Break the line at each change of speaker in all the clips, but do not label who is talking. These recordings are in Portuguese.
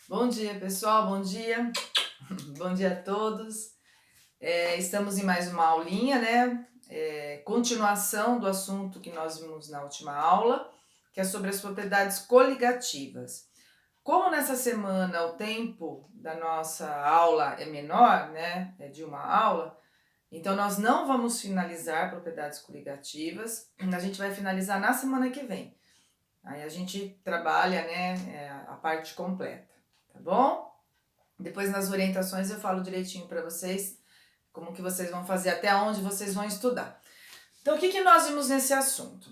Bom dia, pessoal, bom dia. Bom dia a todos. Estamos em mais uma aulinha, né? Continuação do assunto que nós vimos na última aula, que é sobre as propriedades coligativas. Como nessa semana o tempo da nossa aula é menor, né? É de uma aula, então nós não vamos finalizar propriedades coligativas, a gente vai finalizar na semana que vem. Aí a gente trabalha, né, a parte completa, tá bom? Depois nas orientações eu falo direitinho para vocês como que vocês vão fazer, até onde vocês vão estudar. Então, o que nós vimos nesse assunto?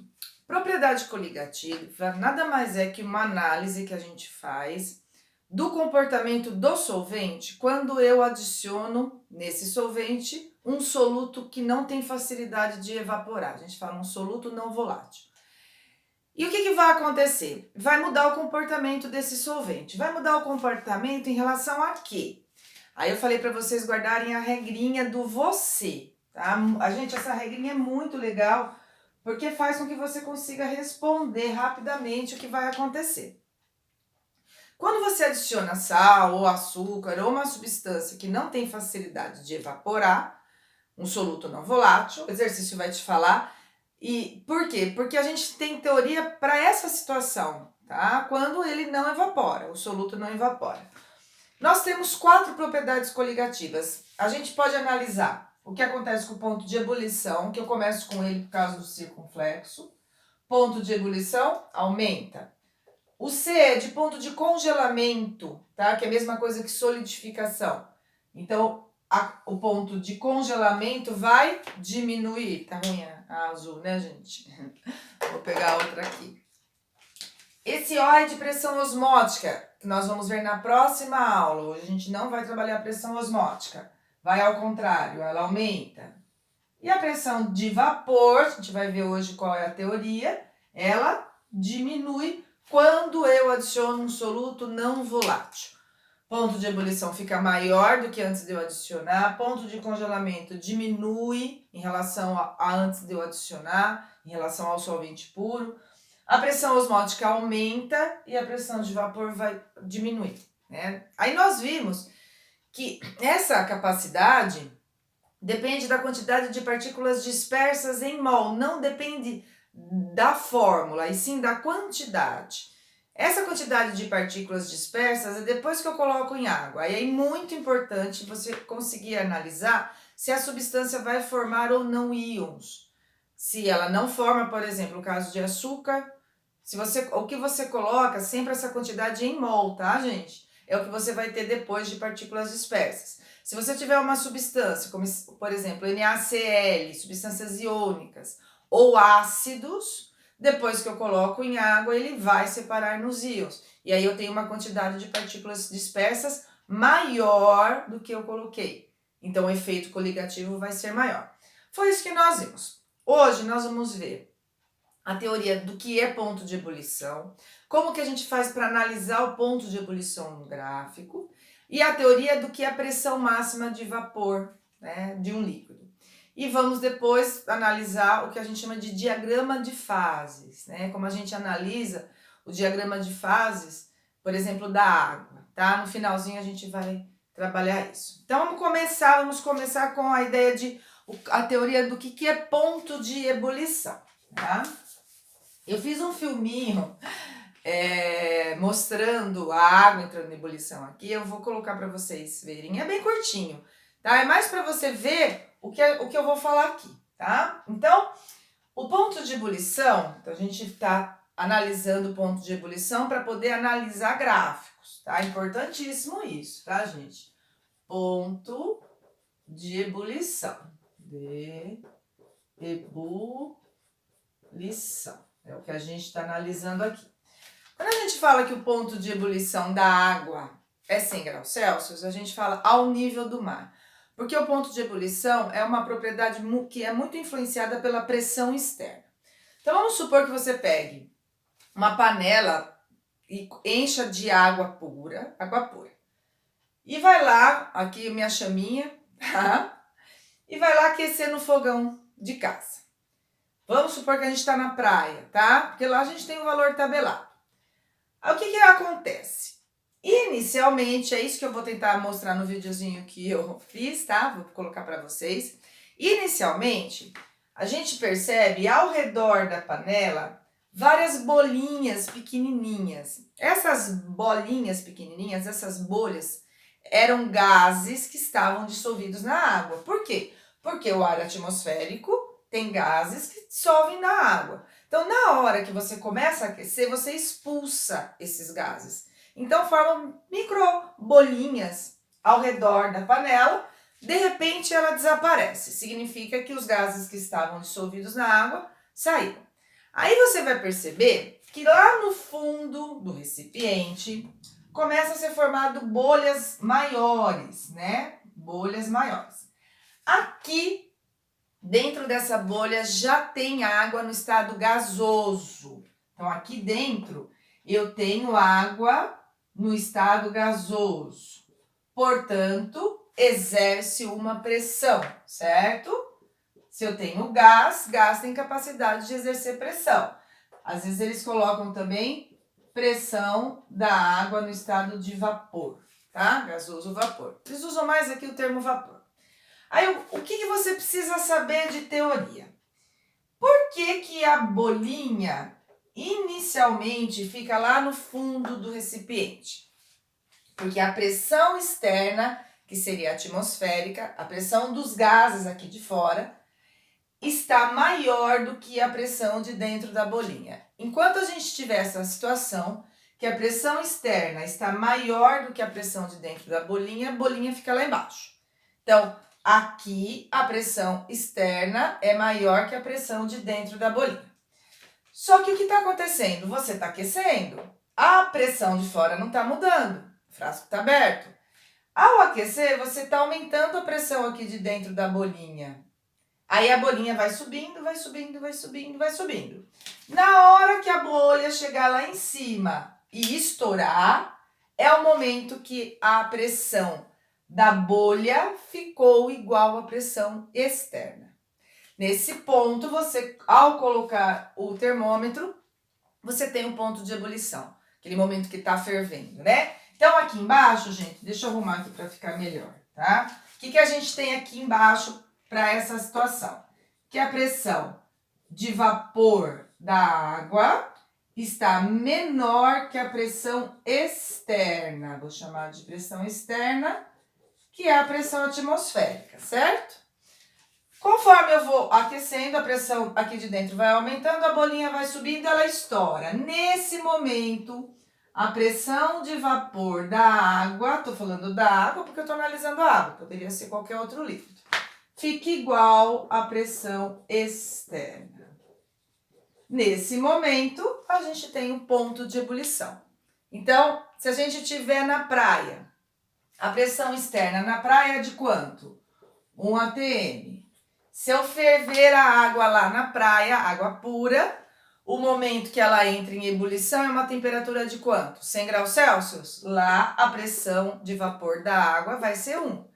Propriedade coligativa nada mais é que uma análise que a gente faz do comportamento do solvente quando eu adiciono nesse solvente um soluto que não tem facilidade de evaporar. A gente fala um soluto não volátil. E o que vai acontecer? Vai mudar o comportamento desse solvente. Vai mudar o comportamento em relação a quê? Aí eu falei para vocês guardarem a regrinha do você, tá? Gente, essa regrinha é muito legal porque faz com que você consiga responder rapidamente o que vai acontecer. Quando você adiciona sal ou açúcar ou uma substância que não tem facilidade de evaporar, um soluto não volátil, o exercício vai te falar. E por quê? Porque a gente tem teoria para essa situação, tá? Quando ele não evapora, o soluto não evapora. Nós temos 4 propriedades coligativas. A gente pode analisar o que acontece com o ponto de ebulição, que eu começo com ele por causa do circunflexo. Ponto de ebulição aumenta. O C é de ponto de congelamento, tá? Que é a mesma coisa que solidificação. Então, o ponto de congelamento vai diminuir. Tá ruim a azul, né, gente? Vou pegar outra aqui. Esse O é de pressão osmótica, que nós vamos ver na próxima aula. Hoje a gente não vai trabalhar a pressão osmótica. Vai ao contrário, ela aumenta. E a pressão de vapor, a gente vai ver hoje qual é a teoria, ela diminui quando eu adiciono um soluto não volátil. Ponto de ebulição fica maior do que antes de eu adicionar, ponto de congelamento diminui em relação a antes de eu adicionar, em relação ao solvente puro. A pressão osmótica aumenta e a pressão de vapor vai diminuir, né? Aí nós vimos que essa capacidade depende da quantidade de partículas dispersas em mol, não depende da fórmula, e sim da quantidade. Essa quantidade de partículas dispersas é depois que eu coloco em água. Aí é muito importante você conseguir analisar se a substância vai formar ou não íons. Se ela não forma, por exemplo, no caso de açúcar, o que você coloca, sempre essa quantidade em mol, tá, gente? É o que você vai ter depois de partículas dispersas. Se você tiver uma substância, como por exemplo, NaCl, substâncias iônicas, ou ácidos, depois que eu coloco em água, ele vai separar nos íons. E aí eu tenho uma quantidade de partículas dispersas maior do que eu coloquei. Então o efeito coligativo vai ser maior. Foi isso que nós vimos. Hoje nós vamos ver a teoria do que é ponto de ebulição, como que a gente faz para analisar o ponto de ebulição no gráfico e a teoria do que é a pressão máxima de vapor, né, de um líquido. E vamos depois analisar o que a gente chama de diagrama de fases, né, como a gente analisa o diagrama de fases, por exemplo, da água, tá? No finalzinho a gente vai trabalhar isso. Então vamos começar com a ideia de a teoria do que é ponto de ebulição, tá? Eu fiz um filminho mostrando a água entrando em ebulição aqui. Eu vou colocar para vocês verem. É bem curtinho, tá? É mais para você ver o que eu vou falar aqui, tá? Então, o ponto de ebulição, então a gente está analisando o ponto de ebulição para poder analisar gráficos, tá? Importantíssimo isso, tá, gente? Ponto de ebulição. É o que a gente está analisando aqui. Quando a gente fala que o ponto de ebulição da água é 100 graus Celsius, a gente fala ao nível do mar. Porque o ponto de ebulição é uma propriedade que é muito influenciada pela pressão externa. Então vamos supor que você pegue uma panela e encha de água pura, e vai lá, aqui minha chaminha, tá? E vai lá aquecer no fogão de casa. Vamos supor que a gente está na praia, tá? Porque lá a gente tem o valor tabelado. Aí o que acontece? Inicialmente, é isso que eu vou tentar mostrar no videozinho que eu fiz, tá? Vou colocar para vocês. Inicialmente, a gente percebe ao redor da panela várias bolinhas pequenininhas. Essas bolinhas pequenininhas, essas bolhas, eram gases que estavam dissolvidos na água. Por quê? Porque o ar atmosférico tem gases que dissolvem na água. Então, na hora que você começa a aquecer, você expulsa esses gases. Então, formam micro bolinhas ao redor da panela. De repente, ela desaparece. Significa que os gases que estavam dissolvidos na água saíram. Aí você vai perceber que lá no fundo do recipiente começa a ser formado bolhas maiores, né? Bolhas maiores. Aqui, dentro dessa bolha, já tem água no estado gasoso. Então, aqui dentro, eu tenho água no estado gasoso. Portanto, exerce uma pressão, certo? Se eu tenho gás, gás tem capacidade de exercer pressão. Às vezes eles colocam também pressão da água no estado de vapor, tá? Gasoso, vapor. Eles usam mais aqui o termo vapor. Aí, o que você precisa saber de teoria? Por que a bolinha inicialmente fica lá no fundo do recipiente? Porque a pressão externa, que seria atmosférica, a pressão dos gases aqui de fora, está maior do que a pressão de dentro da bolinha. Enquanto a gente tiver essa situação, que a pressão externa está maior do que a pressão de dentro da bolinha, a bolinha fica lá embaixo. Então, aqui a pressão externa é maior que a pressão de dentro da bolinha. Só que o que está acontecendo? Você está aquecendo, a pressão de fora não está mudando, o frasco está aberto. Ao aquecer, você está aumentando a pressão aqui de dentro da bolinha. Aí a bolinha vai subindo, vai subindo, vai subindo, vai subindo. Na hora que a bolha chegar lá em cima e estourar, é o momento que a pressão da bolha ficou igual à pressão externa. Nesse ponto, você, ao colocar o termômetro, você tem um ponto de ebulição, aquele momento que está fervendo, né? Então, aqui embaixo, gente, deixa eu arrumar aqui para ficar melhor, tá? O que a gente tem aqui embaixo para essa situação? Que a pressão de vapor da água está menor que a pressão externa. Vou chamar de pressão externa, que é a pressão atmosférica, certo? Conforme eu vou aquecendo, a pressão aqui de dentro vai aumentando, a bolinha vai subindo, ela estoura. Nesse momento, a pressão de vapor da água, tô falando da água porque eu tô analisando a água, poderia ser qualquer outro líquido, fica igual à pressão externa. Nesse momento, a gente tem um ponto de ebulição. Então, se a gente tiver na praia, a pressão externa na praia é de quanto? 1 atm. Se eu ferver a água lá na praia, água pura, o momento que ela entra em ebulição é uma temperatura de quanto? 100 graus Celsius? Lá a pressão de vapor da água vai ser 1.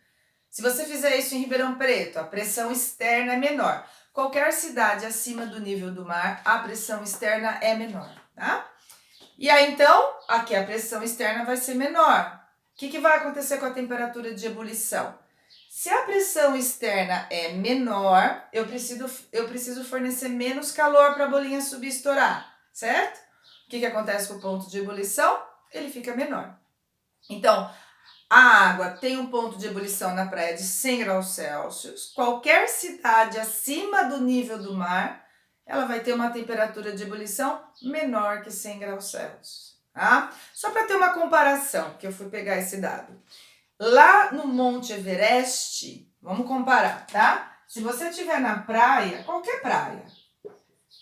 Se você fizer isso em Ribeirão Preto, a pressão externa é menor. Qualquer cidade acima do nível do mar, a pressão externa é menor, tá? E aí, então, aqui a pressão externa vai ser menor. O que vai acontecer com a temperatura de ebulição? Se a pressão externa é menor, eu preciso fornecer menos calor para a bolinha subir e estourar, certo? O que acontece com o ponto de ebulição? Ele fica menor. Então, a água tem um ponto de ebulição na praia de 100 graus Celsius. Qualquer cidade acima do nível do mar, ela vai ter uma temperatura de ebulição menor que 100 graus Celsius, tá? Só para ter uma comparação, que eu fui pegar esse dado. Lá no Monte Everest, vamos comparar, tá? Se você estiver na praia, qualquer praia,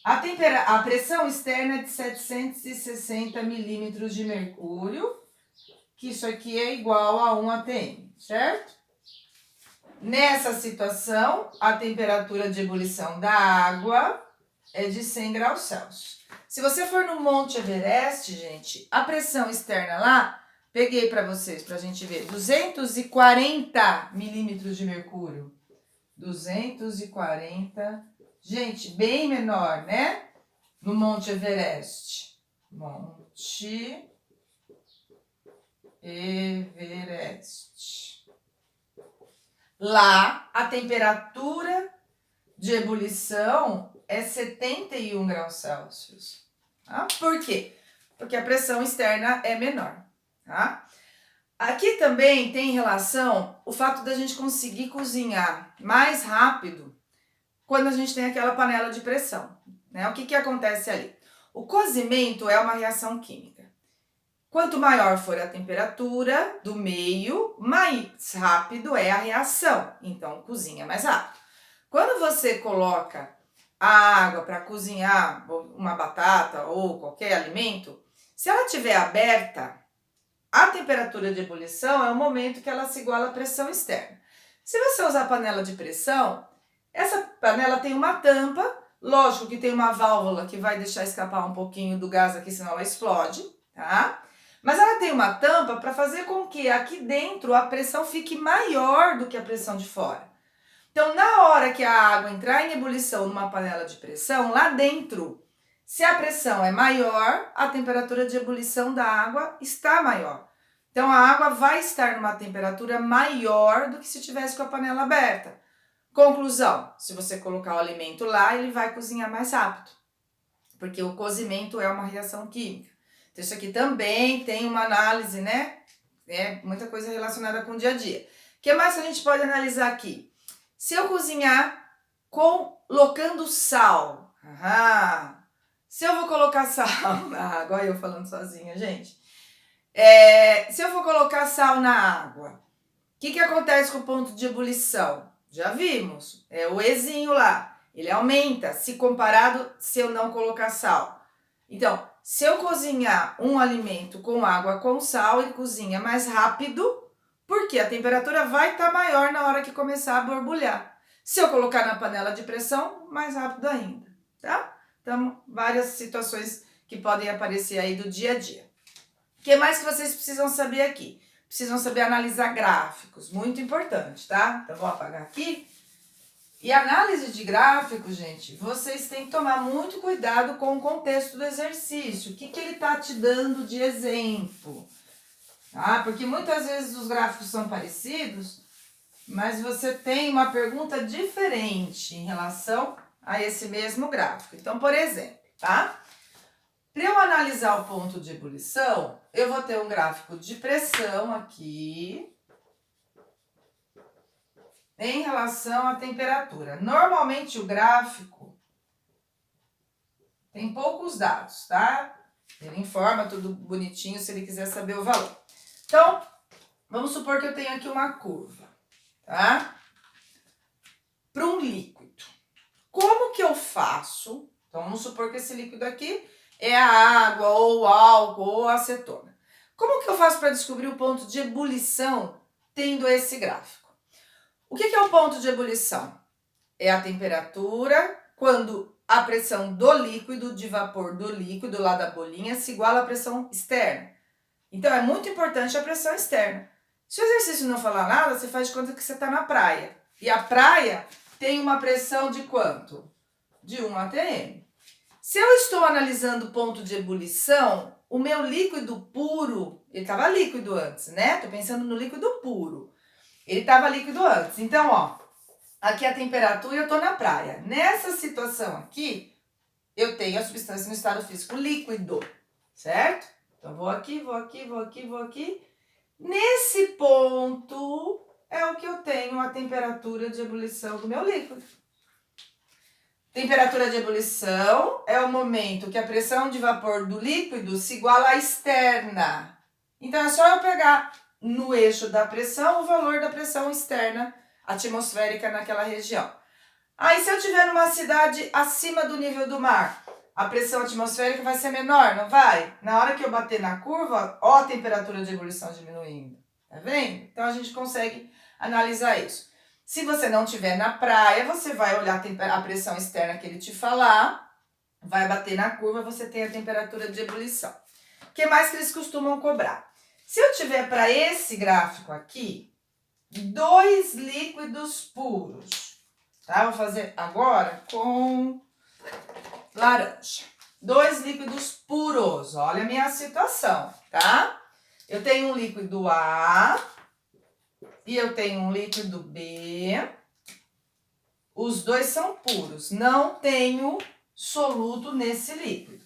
a pressão externa é de 760 milímetros de mercúrio, que isso aqui é igual a 1 atm, certo? Nessa situação, a temperatura de ebulição da água é de 100 graus Celsius. Se você for no Monte Everest, gente, a pressão externa lá, peguei para vocês, para a gente ver, 240 milímetros de mercúrio. 240, gente, bem menor, né? No Monte Everest. Monte Everest. Lá, a temperatura de ebulição é 71 graus Celsius. Tá? Por quê? Porque a pressão externa é menor. Tá? Aqui também tem relação o fato da gente conseguir cozinhar mais rápido quando a gente tem aquela panela de pressão. Né? O que acontece ali? O cozimento é uma reação química. Quanto maior for a temperatura do meio, mais rápido é a reação. Então, cozinha mais rápido. Quando você coloca a água para cozinhar uma batata ou qualquer alimento, se ela estiver aberta, a temperatura de ebulição é o momento que ela se iguala à pressão externa. Se você usar panela de pressão, essa panela tem uma tampa, lógico que tem uma válvula que vai deixar escapar um pouquinho do gás aqui, senão ela explode, tá? Mas ela tem uma tampa para fazer com que aqui dentro a pressão fique maior do que a pressão de fora. Então, na hora que a água entrar em ebulição numa panela de pressão, lá dentro, se a pressão é maior, a temperatura de ebulição da água está maior. Então, a água vai estar numa temperatura maior do que se tivesse com a panela aberta. Conclusão, se você colocar o alimento lá, ele vai cozinhar mais rápido, porque o cozimento é uma reação química. Então, isso aqui também tem uma análise, né? É muita coisa relacionada com o dia a dia. O que mais a gente pode analisar aqui? Se eu cozinhar colocando sal, se eu vou colocar sal na água, olha eu falando sozinha, gente. Se eu for colocar sal na água, o que acontece com o ponto de ebulição? Já vimos, é o Ezinho lá, ele aumenta se comparado se eu não colocar sal. Então, se eu cozinhar um alimento com água com sal, ele cozinha mais rápido, porque a temperatura vai estar maior na hora que começar a borbulhar. Se eu colocar na panela de pressão, mais rápido ainda, tá? Então, várias situações que podem aparecer aí do dia a dia. O que mais que vocês precisam saber aqui? Precisam saber analisar gráficos, muito importante, tá? Então, vou apagar aqui. E análise de gráficos, gente, vocês têm que tomar muito cuidado com o contexto do exercício. O que ele tá te dando de exemplo? Ah, porque muitas vezes os gráficos são parecidos, mas você tem uma pergunta diferente em relação a esse mesmo gráfico. Então, por exemplo, tá? Para eu analisar o ponto de ebulição, eu vou ter um gráfico de pressão aqui em relação à temperatura. Normalmente o gráfico tem poucos dados, tá? Ele informa tudo bonitinho se ele quiser saber o valor. Então, vamos supor que eu tenho aqui uma curva, tá? Para um líquido. Como que eu faço? Então, vamos supor que esse líquido aqui é a água, ou o álcool, ou a acetona. Como que eu faço para descobrir o ponto de ebulição tendo esse gráfico? O que é o ponto de ebulição? É a temperatura quando a pressão do líquido, de vapor do líquido, lá da bolinha, se iguala à pressão externa. Então, é muito importante a pressão externa. Se o exercício não falar nada, você faz de conta que você está na praia. E a praia tem uma pressão de quanto? De 1 atm. Se eu estou analisando o ponto de ebulição, o meu líquido puro, ele estava líquido antes, né? Estou pensando no líquido puro. Ele estava líquido antes. Então, ó, aqui a temperatura, eu estou na praia. Nessa situação aqui, eu tenho a substância no estado físico líquido, certo? Então, vou aqui, vou aqui, vou aqui, vou aqui. Nesse ponto é o que eu tenho a temperatura de ebulição do meu líquido. Temperatura de ebulição é o momento que a pressão de vapor do líquido se iguala à externa. Então, é só eu pegar no eixo da pressão o valor da pressão externa atmosférica naquela região. Aí, se eu estiver numa cidade acima do nível do mar, a pressão atmosférica vai ser menor, não vai? Na hora que eu bater na curva, ó a temperatura de ebulição diminuindo. Tá vendo? Então, a gente consegue analisar isso. Se você não estiver na praia, você vai olhar a pressão externa que ele te falar, vai bater na curva, você tem a temperatura de ebulição. O que mais que eles costumam cobrar? Se eu tiver para esse gráfico aqui, 2 líquidos puros, tá? Vou fazer agora com laranja. 2 líquidos puros, olha a minha situação, tá? Eu tenho um líquido A e eu tenho um líquido B. Os dois são puros, não tenho soluto nesse líquido.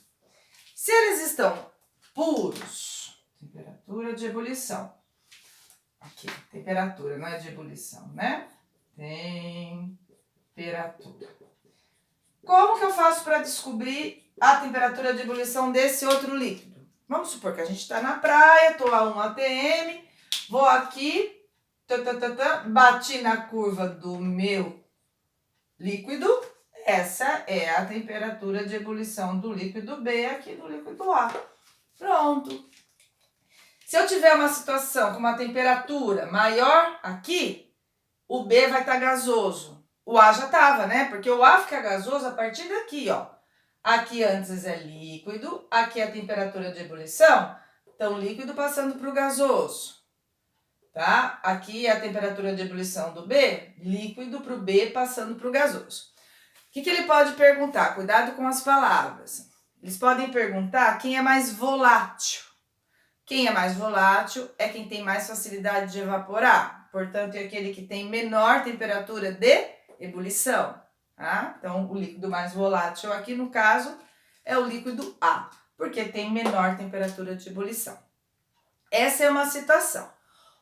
Se eles estão puros, temperatura de ebulição. Aqui, temperatura, não é de ebulição, né? Temperatura. Como que eu faço para descobrir a temperatura de ebulição desse outro líquido? Vamos supor que a gente está na praia, estou a 1 atm, vou aqui, bati na curva do meu líquido, essa é a temperatura de ebulição do líquido B aqui do líquido A. Pronto. Se eu tiver uma situação com uma temperatura maior aqui, o B vai estar gasoso. O A já estava, né? Porque o A fica gasoso a partir daqui, ó. Aqui antes é líquido, aqui é a temperatura de ebulição, então líquido passando para o gasoso, tá? Aqui é a temperatura de ebulição do B, líquido para o B passando para o gasoso. O que ele pode perguntar? Cuidado com as palavras. Eles podem perguntar quem é mais volátil. Quem é mais volátil é quem tem mais facilidade de evaporar. Portanto, é aquele que tem menor temperatura de ebulição. Tá? Então, o líquido mais volátil aqui, no caso, é o líquido A, porque tem menor temperatura de ebulição. Essa é uma situação.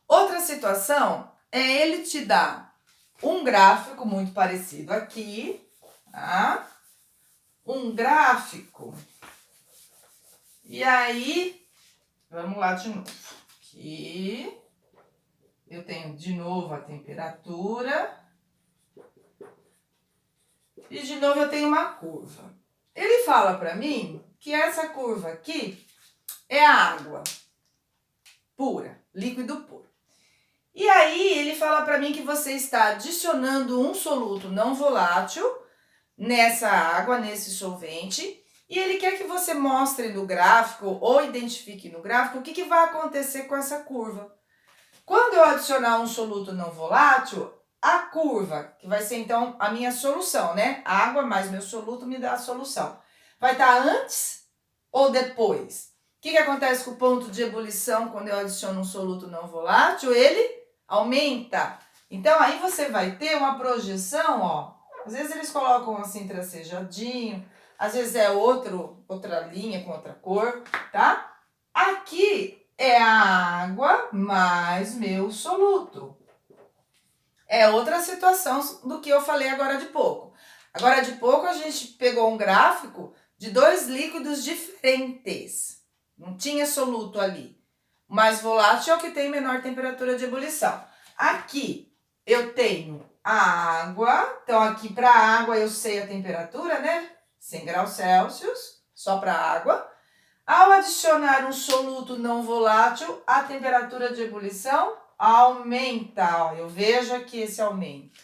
Outra situação é ele te dar um gráfico muito parecido aqui, tá? Um gráfico. E aí, vamos lá de novo. Aqui, eu tenho de novo a temperatura. E de novo eu tenho uma curva. Ele fala para mim que essa curva aqui é a água pura, líquido puro. E aí ele fala para mim que você está adicionando um soluto não volátil nessa água, nesse solvente, e ele quer que você mostre no gráfico ou identifique no gráfico o que vai acontecer com essa curva. Quando eu adicionar um soluto não volátil, a curva, que vai ser então a minha solução, né? Água mais meu soluto me dá a solução. Vai estar antes ou depois? O que acontece com o ponto de ebulição quando eu adiciono um soluto não volátil? Ele aumenta. Então, aí você vai ter uma projeção, ó. Às vezes eles colocam assim tracejadinho, às vezes é outra linha com outra cor, tá? Aqui é a água mais meu soluto. É outra situação do que eu falei agora de pouco. Agora de pouco a gente pegou um gráfico de dois líquidos diferentes. Não tinha soluto ali. O mais volátil é o que tem menor temperatura de ebulição. Aqui eu tenho a água. Então aqui para a água eu sei a temperatura, né? 100 graus Celsius, só para a água. Ao adicionar um soluto não volátil, a temperatura de ebulição aumenta. Ó, eu vejo aqui esse aumento.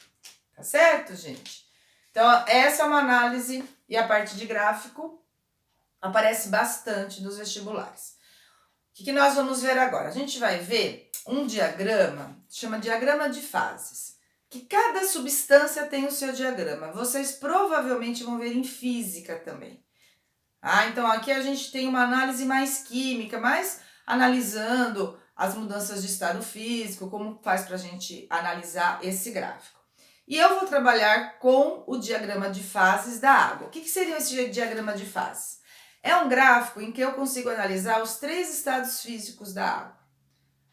Tá certo, gente? Então, essa é uma análise e a parte de gráfico aparece bastante nos vestibulares. O que nós vamos ver agora? A gente vai ver um diagrama, chama diagrama de fases, que cada substância tem o seu diagrama. Vocês provavelmente vão ver em física também. Então aqui a gente tem uma análise mais química, mais analisando as mudanças de estado físico, como faz para a gente analisar esse gráfico. E eu vou trabalhar com o diagrama de fases da água. O que seria esse diagrama de fases? É um gráfico em que eu consigo analisar os 3 estados físicos da água,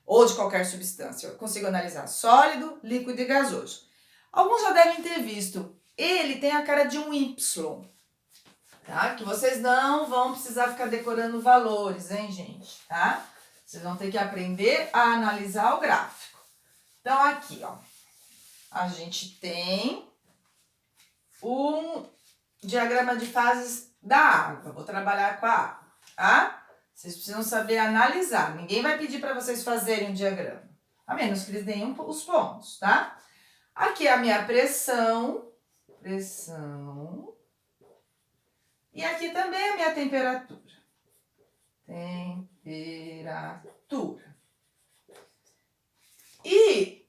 ou de qualquer substância. Eu consigo analisar sólido, líquido e gasoso. Alguns já devem ter visto, ele tem a cara de um Y. Tá? Que vocês não vão precisar ficar decorando valores, hein, gente? Tá? Vocês vão ter que aprender a analisar o gráfico. Então, aqui, ó, a gente tem um diagrama de fases da água. Vou trabalhar com a água, tá? Vocês precisam saber analisar. Ninguém vai pedir para vocês fazerem um diagrama, a menos que eles deem os pontos, tá? Aqui é a minha pressão. E aqui também é a minha temperatura. Temperatura. E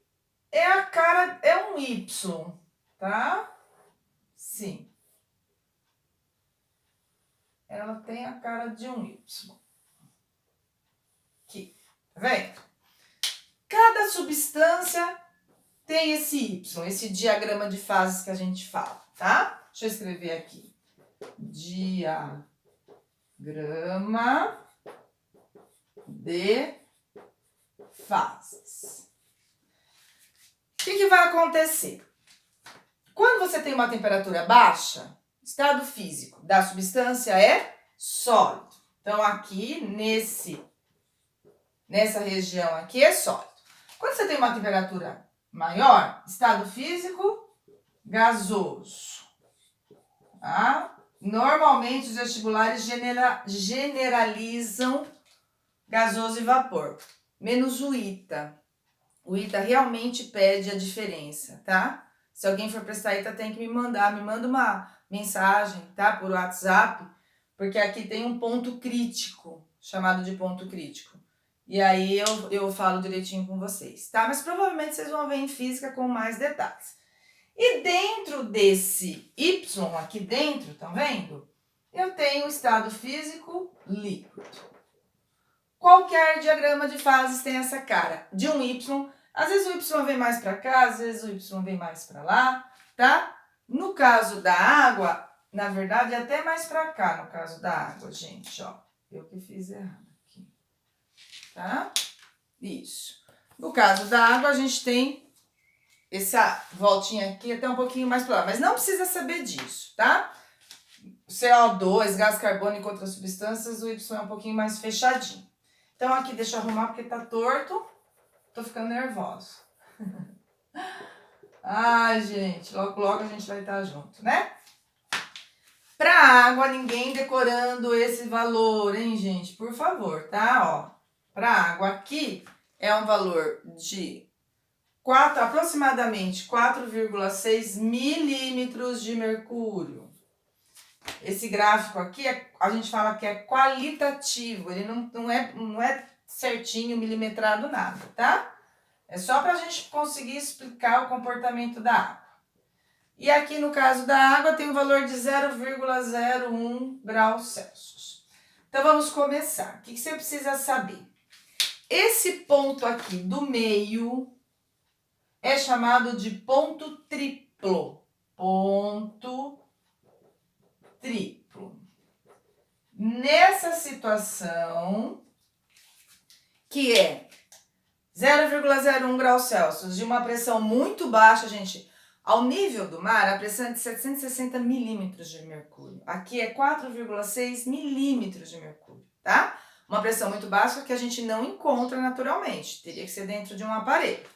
é a cara, é um Y, tá? Sim. Ela tem a cara de um Y. Aqui. Tá vendo? Cada substância tem esse Y, esse diagrama de fases que a gente fala, tá? Deixa eu escrever aqui. Diagrama de fases. O que vai acontecer? Quando você tem uma temperatura baixa, estado físico da substância é sólido. Então, aqui, nessa região aqui é sólido. Quando você tem uma temperatura maior, estado físico gasoso. Tá? Normalmente, os vestibulares generalizam gasoso e vapor, menos o ITA. O ITA realmente pede a diferença, tá? Se alguém for prestar ITA, tem que me manda uma mensagem, tá? Por WhatsApp, porque aqui tem um ponto crítico, chamado de ponto crítico. E aí eu falo direitinho com vocês, tá? Mas provavelmente vocês vão ver em física com mais detalhes. E dentro desse Y aqui dentro, tá vendo? Eu tenho o estado físico líquido. Qualquer diagrama de fases tem essa cara de um Y. Às vezes o Y vem mais para cá, às vezes o Y vem mais para lá, tá? No caso da água, na verdade é até mais para cá no caso da água, gente, ó. Eu que fiz errado aqui, tá? Isso. No caso da água, a gente tem essa voltinha aqui até um pouquinho mais para lá, mas não precisa saber disso, tá? CO2, gás carbônico e outras substâncias, o Y é um pouquinho mais fechadinho. Então, aqui, deixa eu arrumar porque tá torto. Tô ficando nervosa. Ai, gente, logo, logo a gente vai estar junto, né? Pra água, ninguém decorando esse valor, hein, gente? Por favor, tá? Ó, pra água aqui é um valor de aproximadamente 4,6 milímetros de mercúrio. Esse gráfico aqui, a gente fala que é qualitativo, ele não é certinho, milimetrado, nada, tá? É só para a gente conseguir explicar o comportamento da água. E aqui no caso da água tem um valor de 0,01 graus Celsius. Então vamos começar. O que você precisa saber? Esse ponto aqui do meio é chamado de ponto triplo. Ponto triplo. Nessa situação, que é 0,01 graus Celsius de uma pressão muito baixa, gente, ao nível do mar, a pressão é de 760 milímetros de mercúrio. Aqui é 4,6 milímetros de mercúrio, tá? Uma pressão muito baixa que a gente não encontra naturalmente, teria que ser dentro de um aparelho.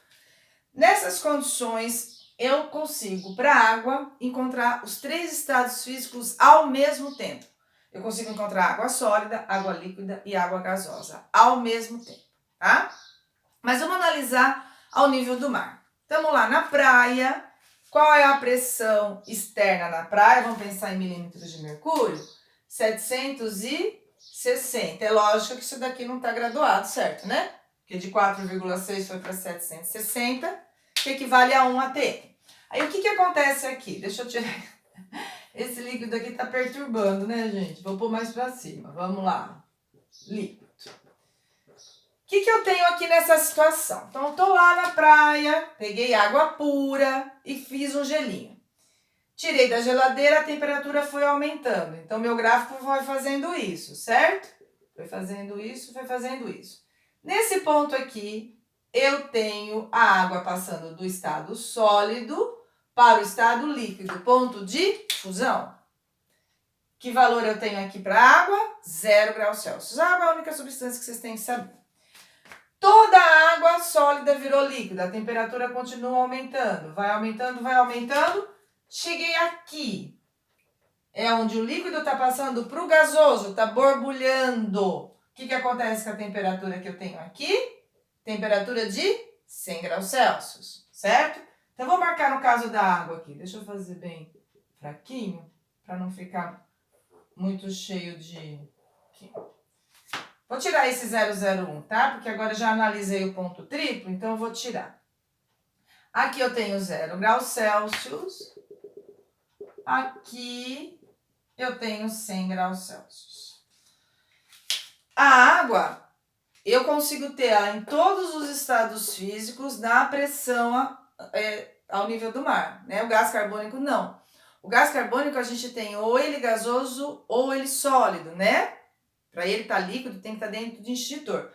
Nessas condições, eu consigo, para a água, encontrar os três estados físicos ao mesmo tempo. Eu consigo encontrar água sólida, água líquida e água gasosa ao mesmo tempo, tá? Mas vamos analisar ao nível do mar. Estamos lá na praia. Qual é a pressão externa na praia? Vamos pensar em milímetros de mercúrio? 760. É lógico que isso daqui não está graduado, certo, né? Porque de 4,6 foi para 760, que equivale a 1 atm. Aí o que acontece aqui? Deixa eu tirar. Esse líquido aqui está perturbando, né, gente? Vou pôr mais para cima. Vamos lá. Líquido. O que eu tenho aqui nessa situação? Então, eu tô lá na praia, peguei água pura e fiz um gelinho. Tirei da geladeira, a temperatura foi aumentando. Então, meu gráfico foi fazendo isso, certo? Foi fazendo isso, foi fazendo isso. Nesse ponto aqui, eu tenho a água passando do estado sólido para o estado líquido, ponto de fusão. Que valor eu tenho aqui para a água? 0 graus Celsius. A água é a única substância que vocês têm que saber. Toda a água sólida virou líquida, a temperatura continua aumentando, vai aumentando, vai aumentando. Cheguei aqui, é onde o líquido está passando para o gasoso, está borbulhando. O que acontece com a temperatura que eu tenho aqui? Temperatura de 100 graus Celsius, certo? Então, vou marcar no caso da água aqui. Deixa eu fazer bem fraquinho, para não ficar muito cheio de... Aqui. Vou tirar esse 001, tá? Porque agora já analisei o ponto triplo, então eu vou tirar. Aqui eu tenho 0 graus Celsius. Aqui eu tenho 100 graus Celsius. A água eu consigo ter ela em todos os estados físicos na pressão ao nível do mar, né? O gás carbônico não. O gás carbônico a gente tem ou ele gasoso ou ele sólido, né? Para ele estar líquido tem que estar dentro de extintor.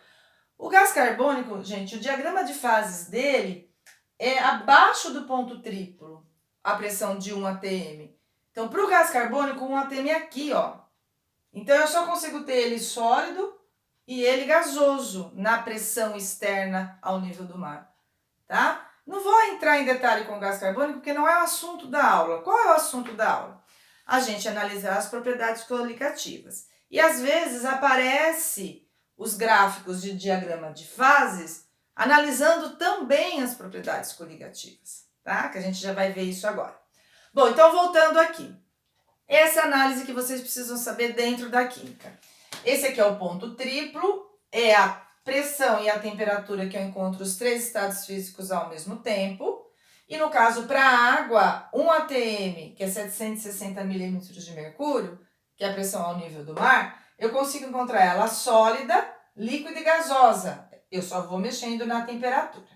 O gás carbônico, gente, o diagrama de fases dele é abaixo do ponto triplo, a pressão de 1 atm. Então, para o gás carbônico, 1 atm é aqui, ó. Então, eu só consigo ter ele sólido e ele gasoso na pressão externa ao nível do mar, tá? Não vou entrar em detalhe com o gás carbônico, porque não é o assunto da aula. Qual é o assunto da aula? A gente analisar as propriedades coligativas. E às vezes aparece os gráficos de diagrama de fases, analisando também as propriedades coligativas, tá? Que a gente já vai ver isso agora. Bom, então voltando aqui. Essa análise que vocês precisam saber dentro da química. Esse aqui é o ponto triplo, é a pressão e a temperatura que eu encontro os 3 estados físicos ao mesmo tempo. E no caso, para a água, 1 atm, que é 760 milímetros de mercúrio, que é a pressão ao nível do mar, eu consigo encontrar ela sólida, líquida e gasosa. Eu só vou mexendo na temperatura.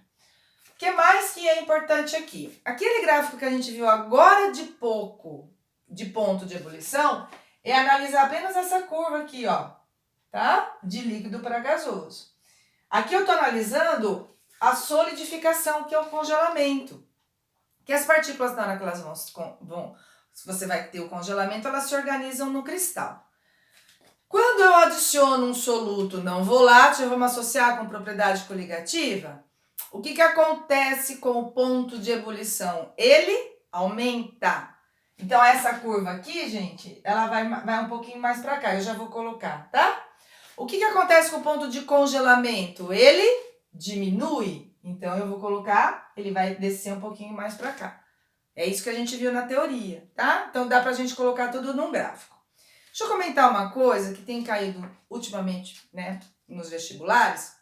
O que mais que é importante aqui? Aquele gráfico que a gente viu agora de pouco, de ponto de ebulição, é analisar apenas essa curva aqui, ó, tá? De líquido para gasoso. Aqui eu estou analisando a solidificação, que é o congelamento. Que as partículas, na hora que elas vão, se você vai ter o congelamento, elas se organizam no cristal. Quando eu adiciono um soluto não volátil, vamos associar com propriedade coligativa, o que acontece com o ponto de ebulição? Ele aumenta. Então, essa curva aqui, gente, ela vai um pouquinho mais para cá. Eu já vou colocar, tá? O que acontece com o ponto de congelamento? Ele diminui. Então, eu vou colocar, ele vai descer um pouquinho mais para cá. É isso que a gente viu na teoria, tá? Então, dá pra gente colocar tudo num gráfico. Deixa eu comentar uma coisa que tem caído ultimamente, né, nos vestibulares,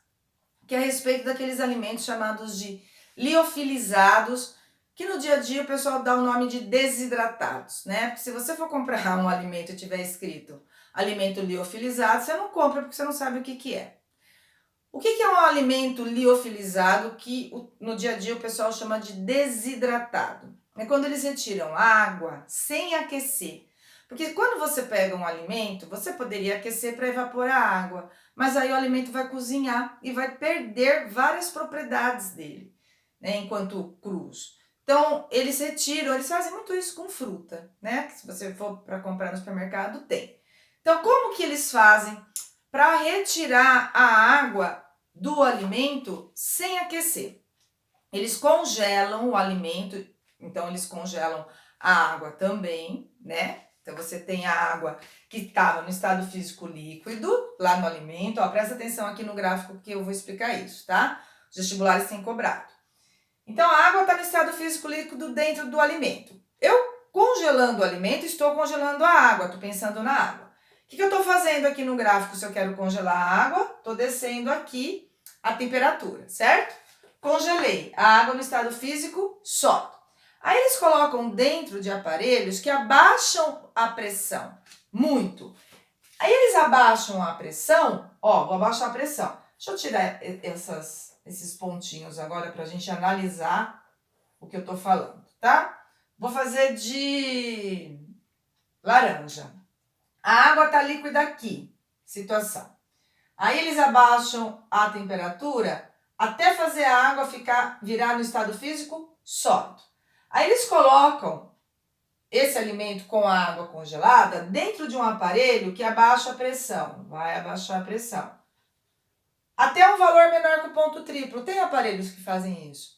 que é a respeito daqueles alimentos chamados de liofilizados, que no dia a dia o pessoal dá o nome de desidratados, né? Porque se você for comprar um alimento e tiver escrito alimento liofilizado, você não compra porque você não sabe o que é. O que é um alimento liofilizado que no dia a dia o pessoal chama de desidratado? É quando eles retiram água sem aquecer. Porque quando você pega um alimento, você poderia aquecer para evaporar a água, mas aí o alimento vai cozinhar e vai perder várias propriedades dele, né, enquanto crus. Então, eles retiram, eles fazem muito isso com fruta, né? Se você for para comprar no supermercado, tem. Então, como que eles fazem para retirar a água do alimento sem aquecer? Eles congelam o alimento, então eles congelam a água também, né? Então você tem a água que estava no estado físico líquido lá no alimento. Ó, presta atenção aqui no gráfico que eu vou explicar isso, tá? Os vestibulares têm cobrado. Então a água está no estado físico líquido dentro do alimento. Eu congelando o alimento, estou congelando a água, estou pensando na água. O que eu estou fazendo aqui no gráfico se eu quero congelar a água? Estou descendo aqui a temperatura, certo? Congelei a água no estado físico sólido. Aí eles colocam dentro de aparelhos que abaixam a pressão muito. Aí eles abaixam a pressão, ó, vou abaixar a pressão. Deixa eu tirar esses pontinhos agora para a gente analisar o que eu tô falando, tá? Vou fazer de laranja. A água tá líquida aqui, situação. Aí eles abaixam a temperatura até fazer a água virar no estado físico sólido. Aí eles colocam esse alimento com a água congelada dentro de um aparelho que abaixa a pressão. Vai abaixar a pressão. Até um valor menor que o ponto triplo. Tem aparelhos que fazem isso.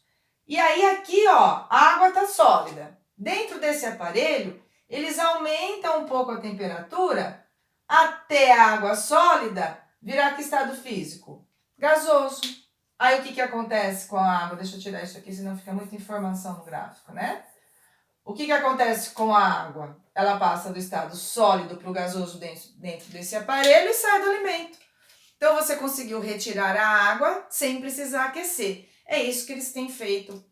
E aí aqui, ó, a água está sólida. Dentro desse aparelho, eles aumentam um pouco a temperatura até a água sólida virar que estado físico? Gasoso. Aí o que acontece com a água? Deixa eu tirar isso aqui, senão fica muita informação no gráfico, né? O que acontece com a água? Ela passa do estado sólido para o gasoso dentro desse aparelho e sai do alimento. Então, você conseguiu retirar a água sem precisar aquecer. É isso que eles têm feito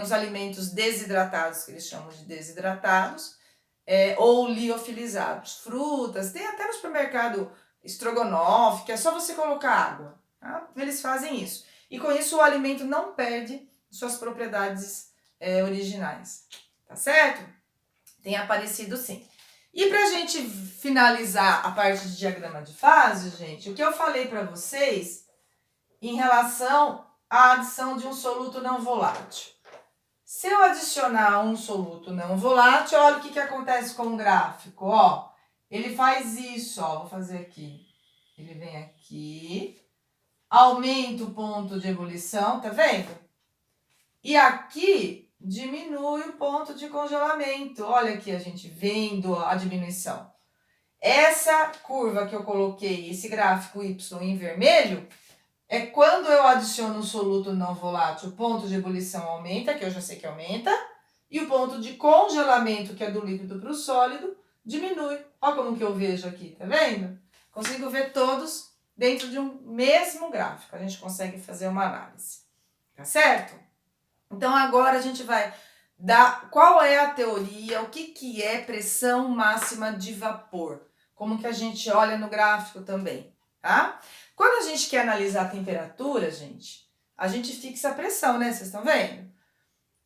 nos alimentos desidratados, que eles chamam de desidratados, ou liofilizados. Frutas, tem até no supermercado estrogonofe, que é só você colocar água. Tá? Eles fazem isso. E com isso o alimento não perde suas propriedades originais. Tá certo? Tem aparecido sim. E para a gente finalizar a parte de diagrama de fase, gente, o que eu falei para vocês em relação à adição de um soluto não volátil. Se eu adicionar um soluto não volátil, olha o que acontece com o gráfico, ó. Ele faz isso, ó, vou fazer aqui. Ele vem aqui, aumenta o ponto de ebulição, tá vendo? E aqui diminui o ponto de congelamento. Olha aqui a gente vendo a diminuição. Essa curva que eu coloquei, esse gráfico Y em vermelho, é quando eu adiciono um soluto não volátil, o ponto de ebulição aumenta, que eu já sei que aumenta, e o ponto de congelamento, que é do líquido para o sólido, diminui. Olha como que eu vejo aqui, tá vendo? Consigo ver todos dentro de um mesmo gráfico. A gente consegue fazer uma análise, tá certo? Então agora a gente vai dar qual é a teoria, o que é pressão máxima de vapor. Como que a gente olha no gráfico também, tá? Quando a gente quer analisar a temperatura, gente, a gente fixa a pressão, né? Vocês estão vendo?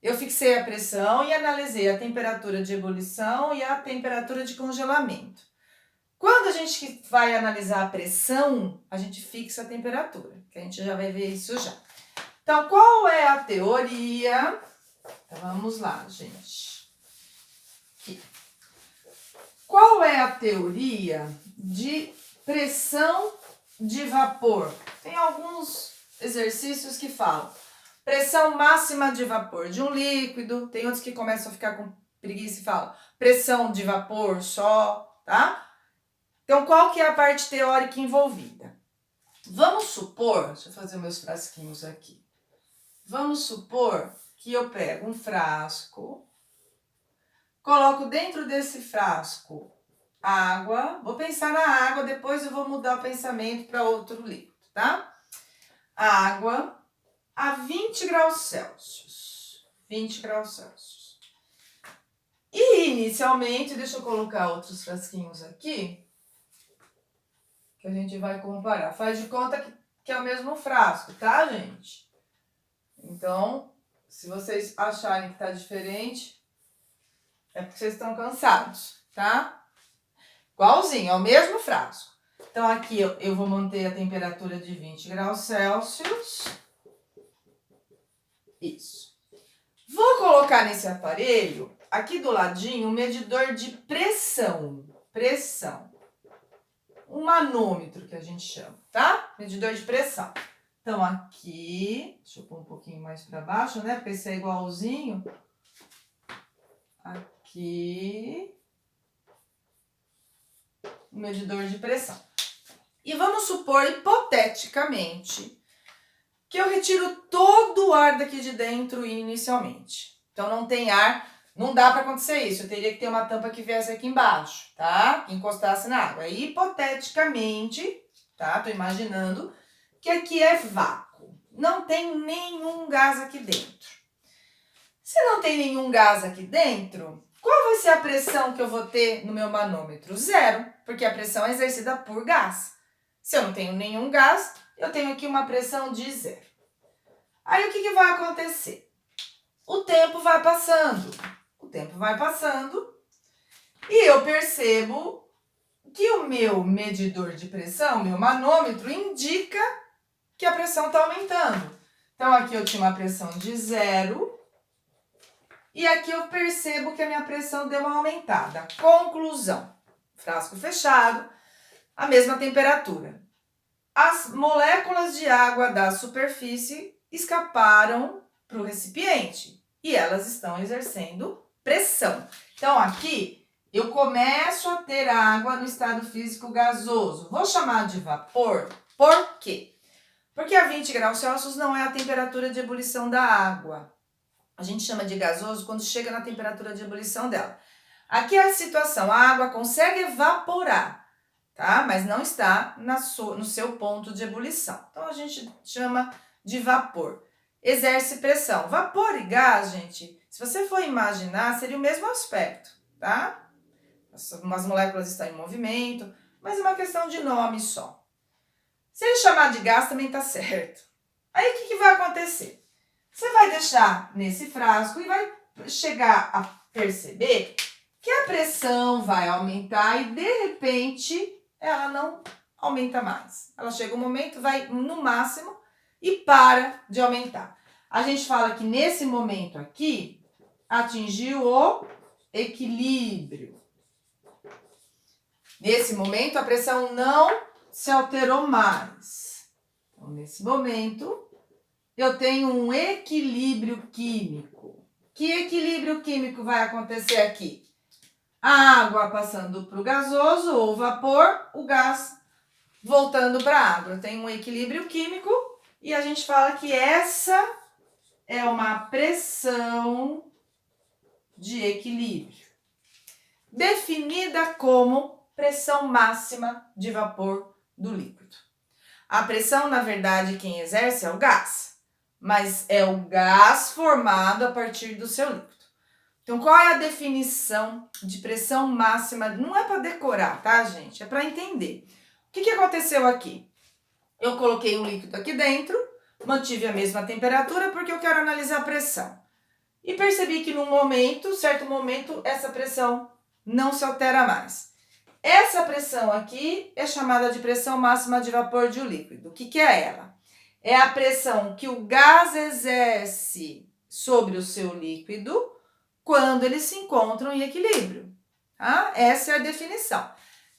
Eu fixei a pressão e analisei a temperatura de ebulição e a temperatura de congelamento. Quando a gente vai analisar a pressão, a gente fixa a temperatura, que a gente já vai ver isso já. Então, qual é a teoria? Então, vamos lá, gente. Aqui. Qual é a teoria de pressão de vapor? Tem alguns exercícios que falam pressão máxima de vapor de um líquido, tem outros que começam a ficar com preguiça e falam pressão de vapor só, tá? Então, qual que é a parte teórica envolvida? Vamos supor, deixa eu fazer meus frasquinhos aqui. Vamos supor que eu pego um frasco, coloco dentro desse frasco água, vou pensar na água, depois eu vou mudar o pensamento para outro líquido, tá? Água a 20 graus Celsius. 20 graus Celsius. E inicialmente, deixa eu colocar outros frasquinhos aqui, que a gente vai comparar. Faz de conta que é o mesmo frasco, tá, gente? Então, se vocês acharem que tá diferente, é porque vocês estão cansados, tá? Igualzinho, é o mesmo frasco. Então, aqui eu vou manter a temperatura de 20 graus Celsius. Isso. Vou colocar nesse aparelho, aqui do ladinho, um medidor de pressão. Pressão. Um manômetro que a gente chama, tá? Medidor de pressão. Então, aqui, deixa eu pôr um pouquinho mais para baixo, né? Porque esse é igualzinho. Aqui. Um medidor de pressão. E vamos supor, hipoteticamente, que eu retiro todo o ar daqui de dentro inicialmente. Então, não tem ar, não dá para acontecer isso. Eu teria que ter uma tampa que viesse aqui embaixo, tá? Que encostasse na água. E, hipoteticamente, tá? Tô imaginando que aqui é vácuo. Não tem nenhum gás aqui dentro. Se não tem nenhum gás aqui dentro, qual vai ser a pressão que eu vou ter no meu manômetro? Zero, porque a pressão é exercida por gás. Se eu não tenho nenhum gás, eu tenho aqui uma pressão de zero. Aí o que vai acontecer? O tempo vai passando. O tempo vai passando e eu percebo que o meu medidor de pressão, meu manômetro, indica que a pressão está aumentando. Então, aqui eu tinha uma pressão de zero e aqui eu percebo que a minha pressão deu uma aumentada. Conclusão: frasco fechado, a mesma temperatura. As moléculas de água da superfície escaparam para o recipiente e elas estão exercendo pressão. Então, aqui eu começo a ter água no estado físico gasoso. Vou chamar de vapor, por quê? Porque a 20 graus Celsius não é a temperatura de ebulição da água. A gente chama de gasoso quando chega na temperatura de ebulição dela. Aqui é a situação, a água consegue evaporar, tá? Mas não está no seu ponto de ebulição. Então, a gente chama de vapor. Exerce pressão. Vapor e gás, gente, se você for imaginar, seria o mesmo aspecto, tá? As moléculas estão em movimento, mas é uma questão de nome só. Se ele chamar de gás, também tá certo. Aí, o que vai acontecer? Você vai deixar nesse frasco e vai chegar a perceber que a pressão vai aumentar e, de repente, ela não aumenta mais. Ela chega um momento, vai no máximo e para de aumentar. A gente fala que nesse momento aqui, atingiu o equilíbrio. Nesse momento, a pressão não se alterou mais. Então, nesse momento, eu tenho um equilíbrio químico. Que equilíbrio químico vai acontecer aqui? A água passando para o gasoso ou vapor, o gás voltando para a água. Eu tenho um equilíbrio químico e a gente fala que essa é uma pressão de equilíbrio, definida como pressão máxima de vapor do líquido. A pressão, na verdade, quem exerce é o gás, mas é o gás formado a partir do seu líquido. Então, qual é a definição de pressão máxima? Não é para decorar, tá, gente? É para entender. O que aconteceu aqui? Eu coloquei um líquido aqui dentro, mantive a mesma temperatura porque eu quero analisar a pressão. E percebi que num momento, certo momento, essa pressão não se altera mais. Essa pressão aqui é chamada de pressão máxima de vapor de um líquido. O que é ela? É a pressão que o gás exerce sobre o seu líquido quando eles se encontram em equilíbrio. Tá? Essa é a definição.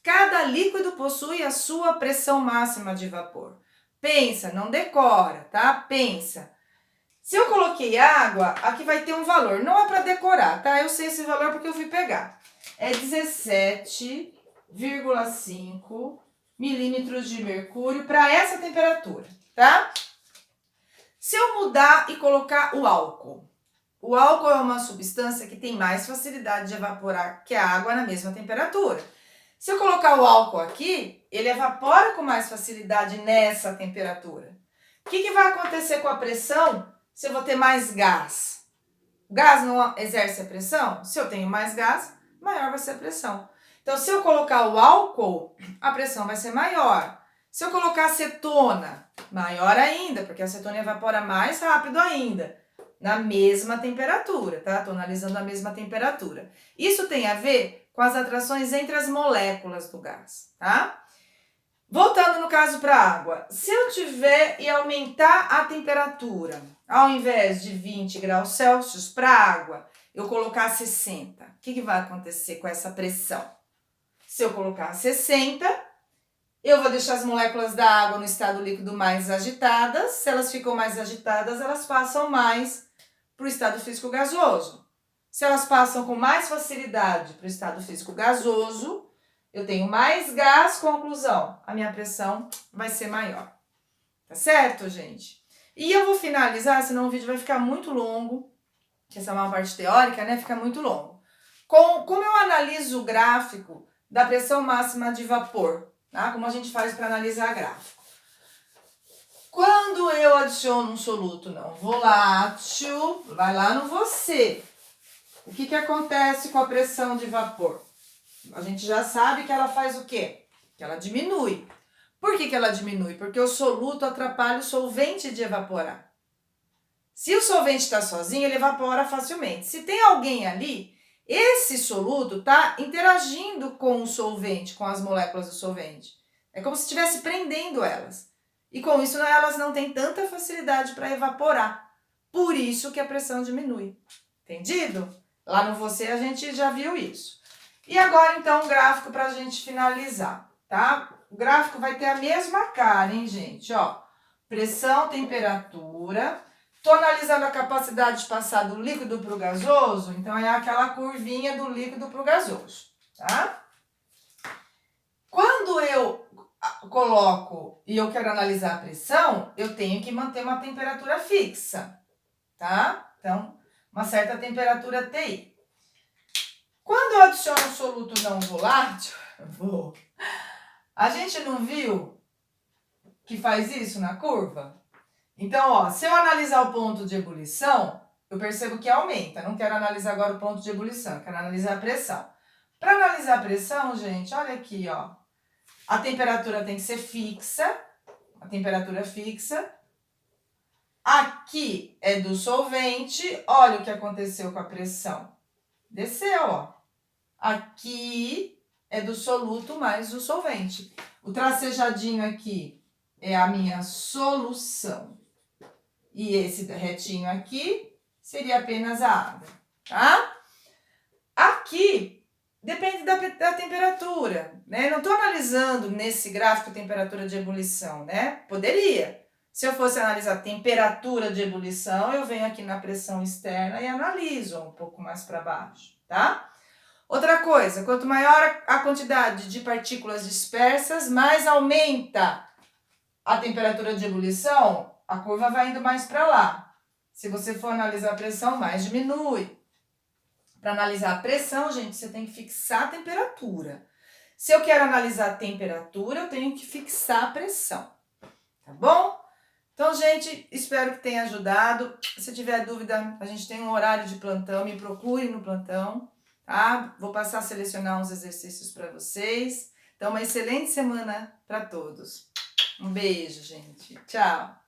Cada líquido possui a sua pressão máxima de vapor. Pensa, não decora, tá? Pensa. Se eu coloquei água, aqui vai ter um valor. Não é para decorar, tá? Eu sei esse valor porque eu fui pegar. É 17,5 milímetros de mercúrio para essa temperatura, tá? Se eu mudar e colocar o álcool. O álcool é uma substância que tem mais facilidade de evaporar que a água na mesma temperatura. Se eu colocar o álcool aqui, ele evapora com mais facilidade nessa temperatura. O que vai acontecer com a pressão se eu vou ter mais gás? O gás não exerce a pressão? Se eu tenho mais gás, maior vai ser a pressão. Então, se eu colocar o álcool, a pressão vai ser maior. Se eu colocar acetona, maior ainda, porque a acetona evapora mais rápido ainda. Na mesma temperatura, tá? Tô analisando a mesma temperatura. Isso tem a ver com as atrações entre as moléculas do gás, tá? Voltando no caso para a água, se eu tiver e aumentar a temperatura, ao invés de 20 graus Celsius para a água, eu colocar 60, o que vai acontecer com essa pressão? Se eu colocar 60, eu vou deixar as moléculas da água no estado líquido mais agitadas. Se elas ficam mais agitadas, elas passam mais para o estado físico gasoso. Se elas passam com mais facilidade para o estado físico gasoso, eu tenho mais gás, conclusão, a minha pressão vai ser maior. Tá certo, gente? E eu vou finalizar, senão o vídeo vai ficar muito longo, que essa é uma parte teórica, né? Fica muito longo. Como eu analiso o gráfico da pressão máxima de vapor, tá? Como a gente faz para analisar gráfico. Quando eu adiciono um soluto não volátil, vai lá no você. O que acontece com a pressão de vapor? A gente já sabe que ela faz o quê? Que ela diminui. Por que ela diminui? Porque o soluto atrapalha o solvente de evaporar. Se o solvente está sozinho, ele evapora facilmente. Se tem alguém ali, esse soluto está interagindo com o solvente, com as moléculas do solvente. É como se estivesse prendendo elas. E com isso elas não têm tanta facilidade para evaporar. Por isso que a pressão diminui. Entendido? Lá no você a gente já viu isso. E agora então o gráfico para a gente finalizar, tá? O gráfico vai ter a mesma cara, hein, gente? Ó, pressão, temperatura. Tô analisando a capacidade de passar do líquido para o gasoso, então é aquela curvinha do líquido para o gasoso, tá? Quando eu coloco e eu quero analisar a pressão, eu tenho que manter uma temperatura fixa, tá? Então, uma certa temperatura TI. Quando eu adiciono um soluto não volátil, a gente não viu que faz isso na curva? Então, ó, se eu analisar o ponto de ebulição, eu percebo que aumenta. Não quero analisar agora o ponto de ebulição, eu quero analisar a pressão. Para analisar a pressão, gente, olha aqui, ó. A temperatura tem que ser fixa, a temperatura fixa. Aqui é do solvente, olha o que aconteceu com a pressão. Desceu, ó. Aqui é do soluto mais o solvente. O tracejadinho aqui é a minha solução. E esse retinho aqui seria apenas a água, tá? Aqui depende da temperatura, né? Não estou analisando nesse gráfico temperatura de ebulição, né? Poderia. Se eu fosse analisar a temperatura de ebulição, eu venho aqui na pressão externa e analiso um pouco mais para baixo, tá? Outra coisa, quanto maior a quantidade de partículas dispersas, mais aumenta a temperatura de ebulição, a curva vai indo mais para lá. Se você for analisar a pressão, mais diminui. Para analisar a pressão, gente, você tem que fixar a temperatura. Se eu quero analisar a temperatura, eu tenho que fixar a pressão, tá bom? Então, gente, espero que tenha ajudado. Se tiver dúvida, a gente tem um horário de plantão, me procure no plantão, tá? Vou passar a selecionar uns exercícios para vocês. Então, uma excelente semana para todos. Um beijo, gente. Tchau.